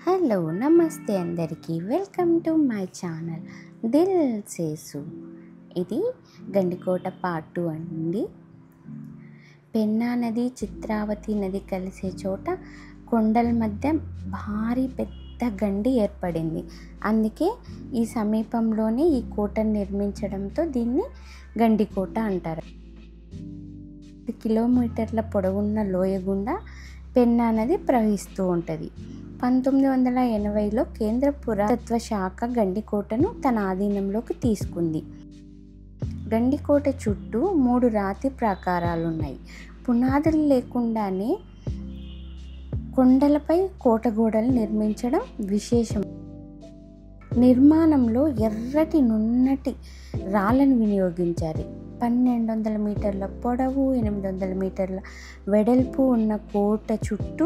Hello నమస్తే అందరికీ welcome to my channel Dil Sesu. ఇది గండికోట పార్ట్ 2 అండి. పెన్నా నది చిత్రావతి నది కలిసే చోట కొండల మధ్య భారీ పెద్ద గండి ఏర్పడింది. అందుకే ఈ సమీపంలోనే ఈ కోటను నిర్మించడంతో దీన్ని గండికోట అంటారు. 10 కిలోమీటర్ల పొడవున్న లోయ గుండా పెన్నా నది ప్రవహిస్తూ ఉంటుంది. 1980లో కేంద్ర పురాతత్వ శాఖ గండికోటను తన ఆధీనంలోకి తీసుకుంది. గండికోట చుట్టూ 3 రాతి ప్రాకారాలున్నాయి. పునాదులు లేకుండానే కొండలపై కోట గోడలు నిర్మించడం విశేషం. నిర్మాణంలో ఎర్రటి నున్నటి రాళ్ళను వినియోగించారు. 1200 మీటర్ల పొడవు, 800 మీటర్ల వెడల్పు ఉన్న కోట చుట్టూ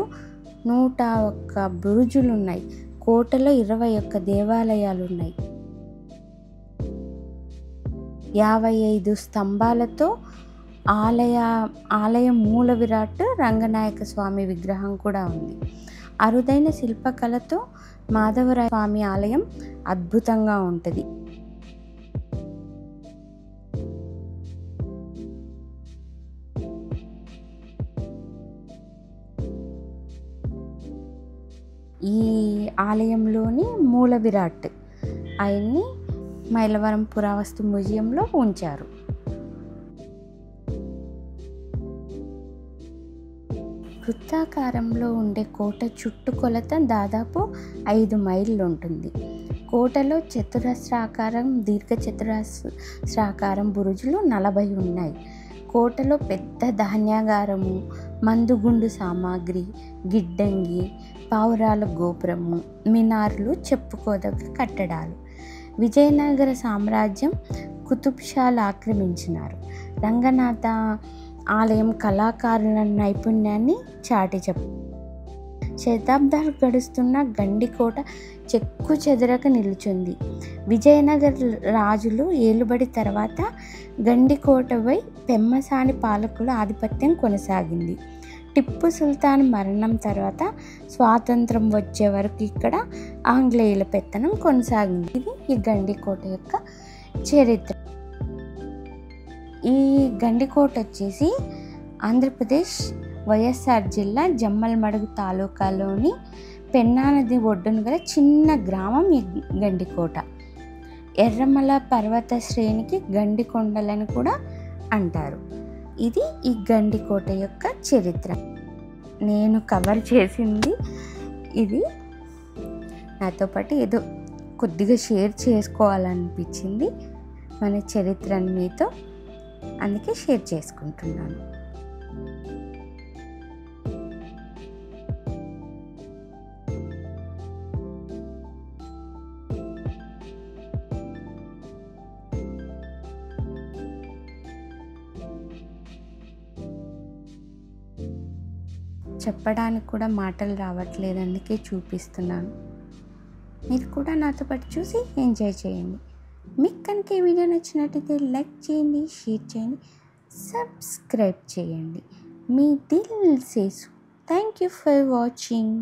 101 బురుజులున్నాయి. కోటలో 21 దేవాలయాలున్నాయి. 55 స్తంభాలతో ఆలయ మూల విరాట్ రంగనాయక స్వామి విగ్రహం కూడా ఉంది. అరుదైన శిల్పకళతో మాధవరాయ స్వామి ఆలయం అద్భుతంగా ఉంటుంది. ఈ ఆలయంలోని మూల విరాట్ ఆయన్ని మైలవరం పురావస్తు మ్యూజియంలో ఉంచారు. వృత్తాకారంలో ఉండే కోట చుట్టుకొలత దాదాపు 5 మైళ్ళు ఉంటుంది. కోటలో చతురస్రాకారం, దీర్ఘచతురస్రాకారం బురుజులు 40 ఉన్నాయి. కోటలో పెద్ద ధాన్యాగారము, మందుగుండు సామాగ్రి, గిడ్డంగి, పావురాల గోపురము, మినార్లు చెప్పుకోదగ్గ కట్టడాలు. విజయనగర సామ్రాజ్యం కుతుబ్షాలు ఆక్రమించినారు. రంగనాథ ఆలయం కళాకారుల నైపుణ్యాన్ని చాటి శతాబ్దాలు గడుస్తున్న గండికోట చెక్కు చెదరక నిలుచుంది. విజయనగర రాజులు ఏలుబడి తర్వాత గండికోటపై పెమ్మసాని పాలకుల ఆధిపత్యం కొనసాగింది. టిప్పు సుల్తాన్ మరణం తర్వాత స్వాతంత్రం వచ్చే వరకు ఇక్కడ ఆంగ్లేయుల పెత్తనం కొనసాగింది. ఇది ఈ గండికోట యొక్క చరిత్ర. ఈ గండికోట వచ్చేసి ఆంధ్రప్రదేశ్ వైఎస్ఆర్ జిల్లా జమ్మలమడుగు తాలూకాలోని పెన్నా నది ఒడ్డున గల చిన్న గ్రామం ఈ గండికోట. ఎర్రమల పర్వత శ్రేణికి గండికొండలని కూడా అంటారు. ఇది ఈ గండికోట యొక్క చరిత్ర. నేను కవర్ చేసింది ఇది. నాతో పాటు ఏదో కొద్దిగా షేర్ చేసుకోవాలనిపించింది మన చరిత్రను మీతో, అందుకే షేర్ చేసుకుంటున్నాను. చెప్పడానికి కూడా మాటలు రావట్లేదు, అందుకే చూపిస్తున్నాను. మీరు కూడా నాతో పాటు చూసి ఎంజాయ్ చేయండి. మీకు కనుక ఈ వీడియో నచ్చినట్టయితే లైక్ చేయండి, షేర్ చేయండి, సబ్స్క్రైబ్ చేయండి. మీ Dil Sesu. Thank you for watching.